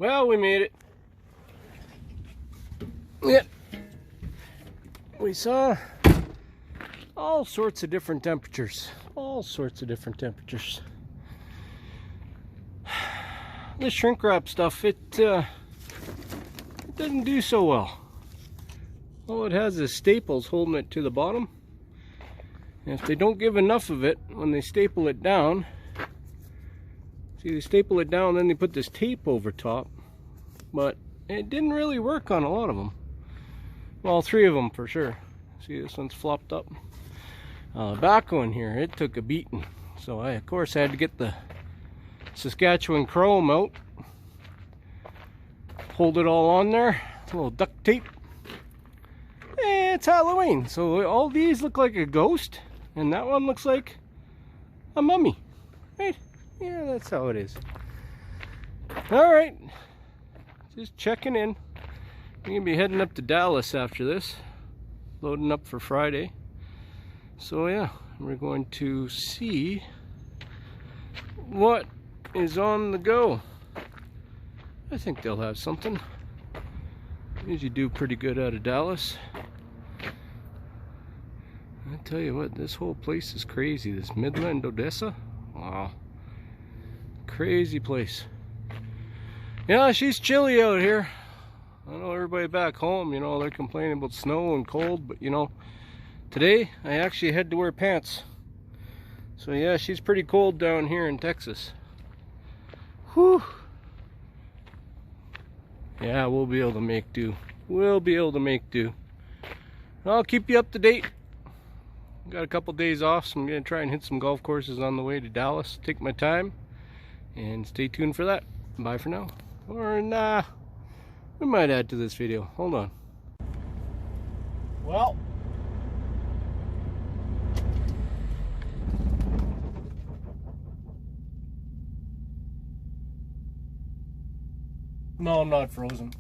Well, we made it. Yeah. We saw all sorts of different temperatures. All sorts of different temperatures. This shrink wrap stuff, it doesn't do so well. All it has is staples holding it to the bottom. And if they don't give enough of it, when they staple it down, see, they staple it down, then they put this tape over top. But it didn't really work on a lot of them. Well, 3 of them for sure. See, this one's flopped up. Back one here, it took a beating. So I, of course, had to get the Saskatchewan chrome out. Hold it all on there. A little duct tape. And it's Halloween. So all these look like a ghost. And that one looks like a mummy. Right? Yeah, that's how it is. Alright. Just checking in. I'm going to be heading up to Dallas after this. Loading up for Friday. So yeah, we're going to see what is on the go. I think they'll have something. Usually do pretty good out of Dallas. I tell you what, this whole place is crazy. This Midland, Odessa. Wow. Crazy place. Yeah, she's chilly out here. I know everybody back home, you know, they're complaining about snow and cold, but you know, today I actually had to wear pants. So yeah, she's pretty cold down here in Texas. Whew. Yeah, we'll be able to make do. We'll be able to make do. I'll keep you up to date. Got a couple days off, so I'm going to try and hit some golf courses on the way to Dallas. Take my time and stay tuned for that. Bye for now. Or nah, we might add to this video. Hold on. Well, no, I'm not frozen.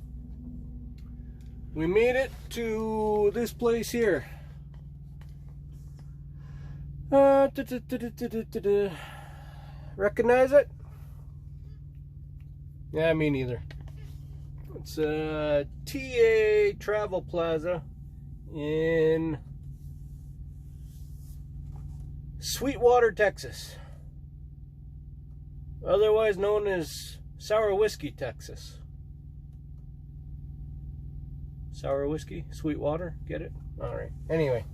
We made it to this place here. Recognize it? Yeah, me neither. It's a TA Travel Plaza in Sweetwater, Texas. Otherwise known as Sour Whiskey, Texas. Sour Whiskey, Sweetwater, get it? Alright, anyway.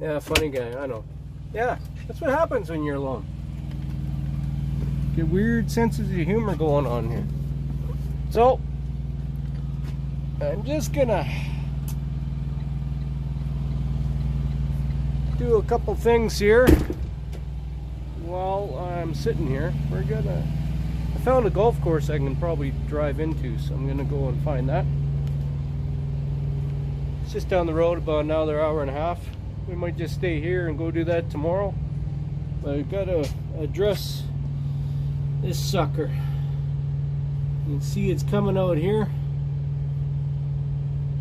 Yeah, funny guy, I know. Yeah, that's what happens when you're alone. Get weird senses of humor going on here. So, I'm just gonna do a couple things here while I'm sitting here. I found a golf course I can probably drive into, so I'm gonna go and find that. It's just down the road, about another hour and a half. We might just stay here and go do that tomorrow. But I've got to address this sucker. You can see it's coming out here.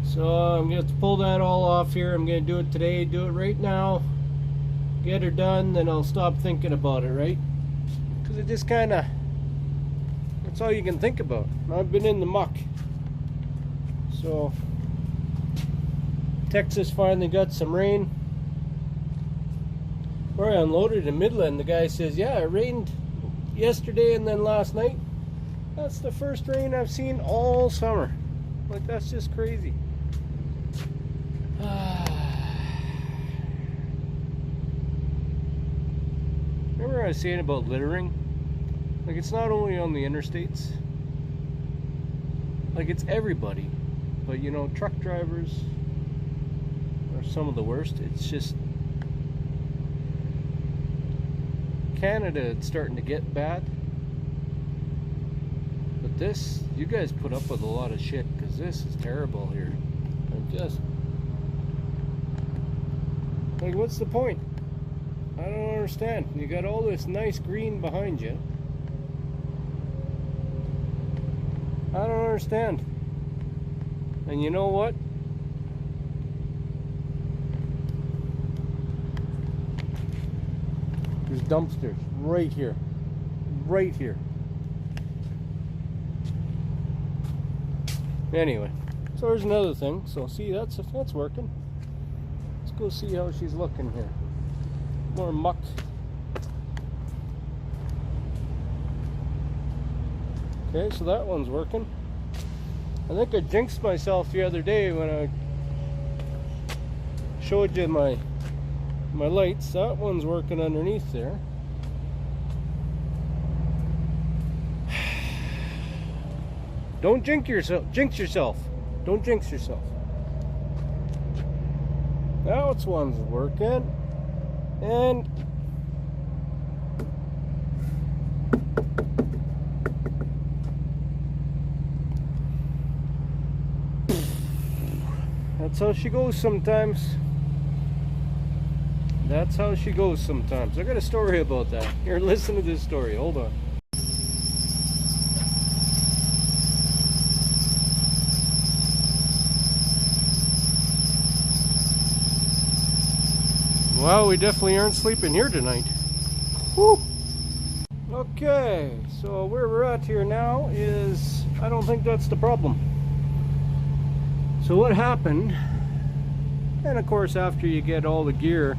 So I'm going to have to pull that all off here. I'm going to do it today, do it right now. Get her done, then I'll stop thinking about it, right? Because it just kind of, that's all you can think about. I've been in the muck. So, Texas finally got some rain. Where I unloaded in Midland, the guy says, yeah, it rained yesterday and then last night. That's the first rain I've seen all summer. Like, that's just crazy. Remember I was saying about littering? Like, it's not only on the interstates. Like, it's everybody. But, you know, truck drivers are some of the worst. It's just Canada, it's starting to get bad. But this, you guys put up with a lot of shit, because this is terrible here. I'm just like, what's the point? I don't understand. You got all this nice green behind you. I don't understand. And you know what? There's dumpsters right here. Right here. Anyway, so there's another thing. So see, that's working. Let's go see how she's looking here. More muck. Okay, so that one's working. I think I jinxed myself the other day when I showed you my lights. That one's working underneath there. Don't jinx yourself. Don't jinx yourself. Now it's one's working. And that's how she goes sometimes. That's how she goes sometimes. I got a story about that. Here, listen to this story. Hold on. Well, we definitely aren't sleeping here tonight. Whew. Okay, so where we're at here now is, I don't think that's the problem. So what happened, and of course after you get all the gear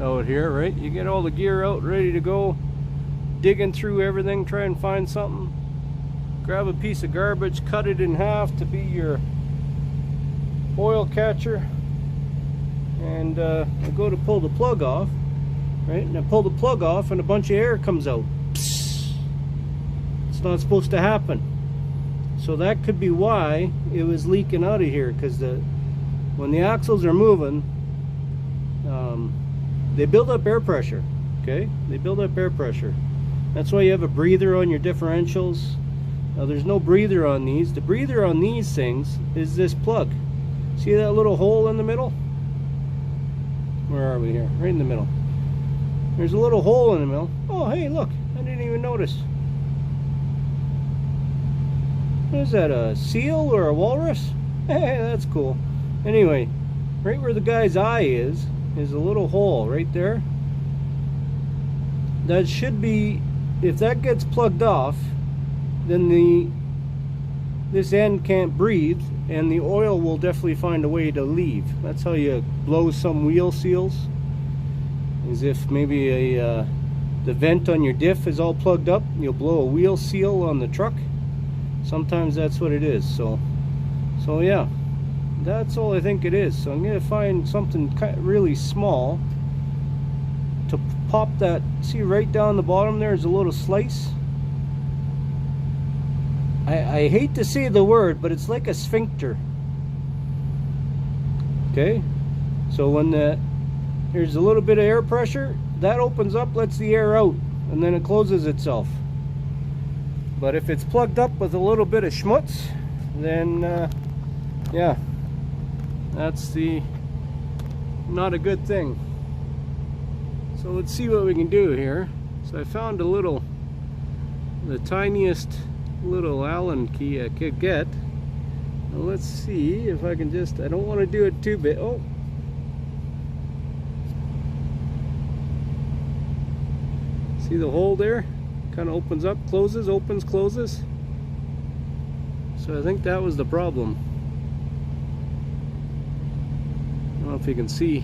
out here, right? You get all the gear out ready to go, digging through everything, try and find something. Grab a piece of garbage, cut it in half to be your oil catcher. And I go to pull the plug off, right? And I pull the plug off and a bunch of air comes out. Psst. It's not supposed to happen. So that could be why it was leaking out of here, because when the axles are moving, they build up air pressure, okay? They build up air pressure. That's why you have a breather on your differentials. Now there's no breather on these. The breather on these things is this plug. See that little hole in the middle? Where are we here? Right in the middle. There's a little hole in the middle. Oh, hey, look. I didn't even notice. What is that, a seal or a walrus? Hey, that's cool. Anyway, right where the guy's eye is a little hole right there. That should be, if that gets plugged off, then this end can't breathe, and the oil will definitely find a way to leave. That's how you blow some wheel seals, as if maybe the vent on your diff is all plugged up. You'll blow a wheel seal on the truck. Sometimes that's what it is. So yeah, that's all I think it is. So I'm gonna find something really small to pop that. See right down the bottom there's a little slice. I hate to say the word, but it's like a sphincter. Okay, so when there's a little bit of air pressure, that opens up, lets the air out, and then it closes itself. But if it's plugged up with a little bit of schmutz, then yeah, that's not a good thing. So let's see what we can do here. So I found the tiniest little Allen key I could get. Now let's see if I can just, I don't want to do it too big. Oh, see the hole there? Kind of opens up, closes, opens, closes. So I think that was the problem. I don't know if you can see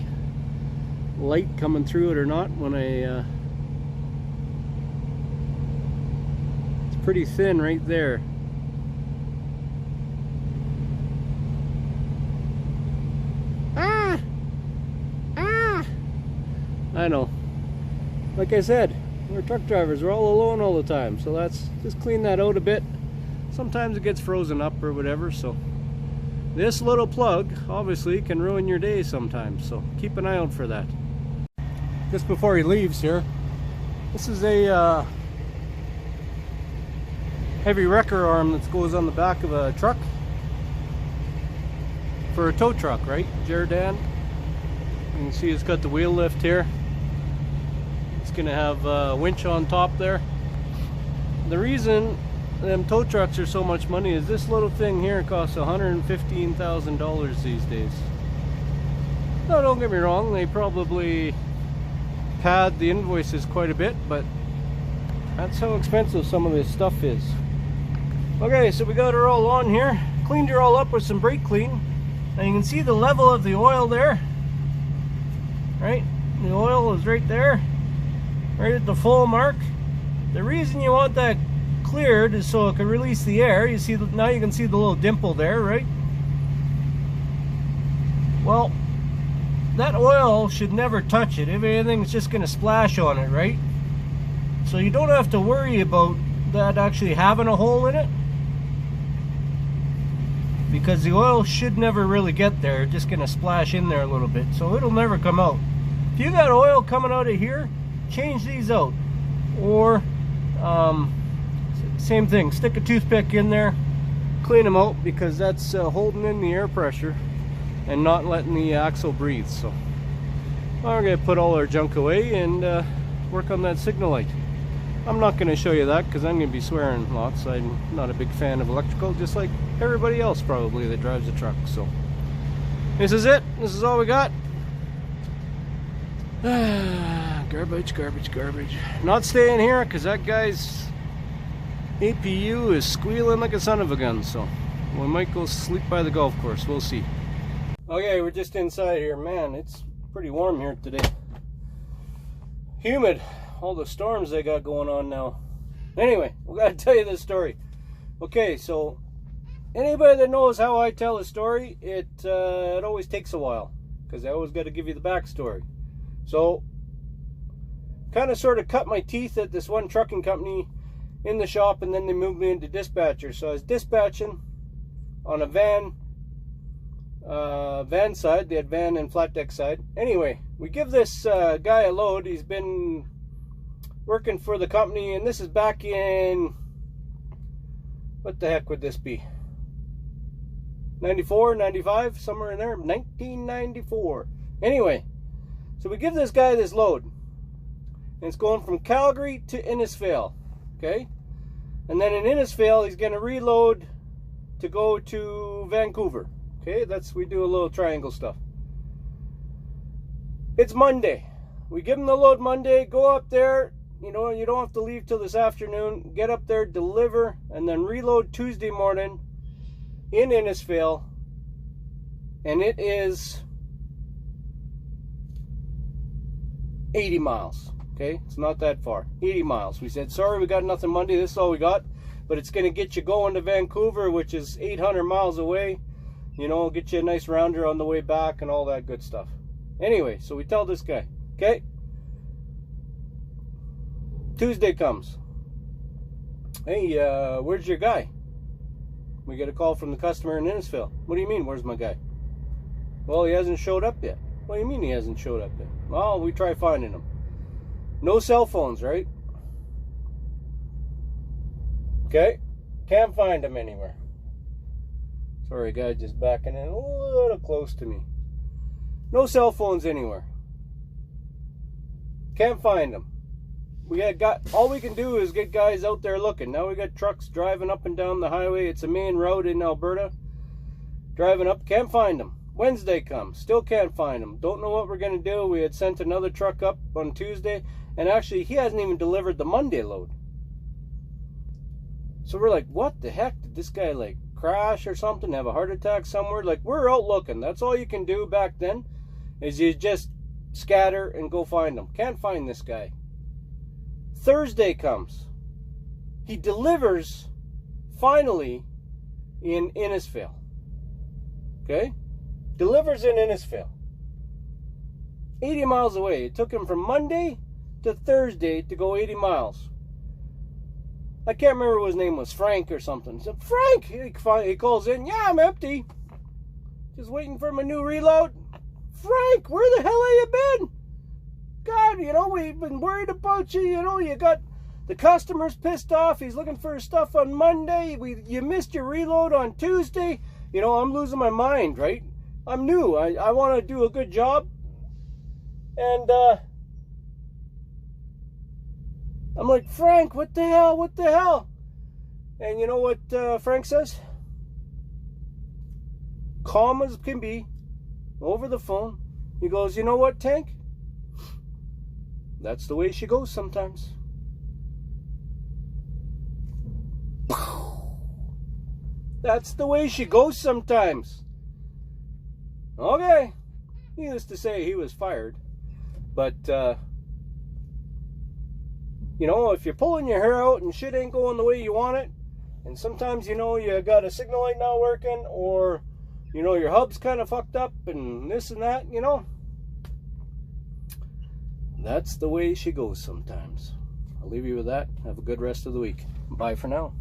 light coming through it or not when I pretty thin right there. I know. Like I said, we're truck drivers. We're all alone all the time. So let's just clean that out a bit. Sometimes it gets frozen up or whatever. So this little plug obviously can ruin your day sometimes. So keep an eye out for that. Just before he leaves here, this is a heavy wrecker arm that goes on the back of a truck for a tow truck, right? Jerr-Dan. You can see it's got the wheel lift here. It's gonna have a winch on top there. The reason them tow trucks are so much money is this little thing here costs $115,000 these days. Now don't get me wrong, they probably pad the invoices quite a bit, but that's how expensive some of this stuff is. Okay, so we got her all on here, cleaned her all up with some brake clean. And you can see the level of the oil there. Right? The oil is right there. Right at the full mark. The reason you want that cleared is so it can release the air. You see, now you can see the little dimple there, right? Well, that oil should never touch it. If anything, it's just going to splash on it, right? So you don't have to worry about that actually having a hole in it, because the oil should never really get there. It's just going to splash in there a little bit, so it'll never come out. If you got oil coming out of here, change these out. Or same thing, stick a toothpick in there, clean them out, because that's holding in the air pressure and not letting the axle breathe. So we're going to put all our junk away and work on that signal light. I'm not going to show you that because I'm going to be swearing lots. I'm not a big fan of electrical, just like everybody else probably that drives a truck. So this is it. This is all we got. Garbage, garbage, garbage. Not staying here because that guy's APU is squealing like a son of a gun. So we might go sleep by the golf course. We'll see. Okay, we're just inside here. Man, it's pretty warm here today. Humid. All the storms they got going on now. Anyway, we got to tell you this story. Okay, so anybody that knows how I tell a story, it always takes a while because I always got to give you the backstory. So, kind of sort of cut my teeth at this one trucking company in the shop, and then they moved me into dispatcher. So I was dispatching on a van side. They had van and flat deck side. Anyway, we give this guy a load. He's been working for the company, and this is back in, what the heck would this be, 94, 95, somewhere in there, 1994. Anyway, so we give this guy this load, and it's going from Calgary to Innisfail, okay? And then in Innisfail, he's going to reload to go to Vancouver, okay? We do a little triangle stuff. It's Monday. We give him the load Monday, go up there. You know, you don't have to leave till this afternoon. Get up there, deliver, and then reload Tuesday morning in Innisfail. And it is 80 miles. Okay, it's not that far. 80 miles. We said, sorry, we got nothing Monday. This is all we got. But it's going to get you going to Vancouver, which is 800 miles away. You know, get you a nice rounder on the way back and all that good stuff. Anyway, so we tell this guy, okay? Tuesday comes. Hey, where's your guy? We get a call from the customer in Innisfail. What do you mean, where's my guy? Well, he hasn't showed up yet. What do you mean he hasn't showed up yet? Well, we try finding him. No cell phones, right? Okay. Can't find him anywhere. Sorry, guy, just backing in a little close to me. No cell phones anywhere. Can't find him. All we can do is get guys out there looking. Now we got trucks driving up and down the highway. It's a main road in Alberta. Driving up, can't find them. Wednesday comes, still can't find them. Don't know what we're going to do. We had sent another truck up on Tuesday, and actually he hasn't even delivered the Monday load. So we're like, what the heck? Did this guy like crash or something, have a heart attack somewhere? Like, we're out looking. That's all you can do back then, is you just scatter and go find them. Can't find this guy. Thursday comes. He delivers finally in Innisfail. Okay? Delivers in Innisfail. 80 miles away. It took him from Monday to Thursday to go 80 miles. I can't remember what his name was, Frank or something. So Frank, he calls in, yeah, I'm empty. Just waiting for my new reload. Frank, where the hell have you been? God, you know, we've been worried about you. You know, you got the customers pissed off. He's looking for his stuff on Monday. You missed your reload on Tuesday. You know, I'm losing my mind, right? I'm new. I want to do a good job. And I'm like, Frank, what the hell? What the hell? And you know what Frank says? Calm as can be, over the phone. He goes, you know what, Tank? That's the way she goes sometimes. That's the way she goes sometimes. Okay. Needless to say, he was fired. But, you know, if you're pulling your hair out and shit ain't going the way you want it, and sometimes, you know, you got a signal light not working, or, you know, your hub's kind of fucked up and this and that, you know, that's the way she goes sometimes. I'll leave you with that. Have a good rest of the week. Bye for now.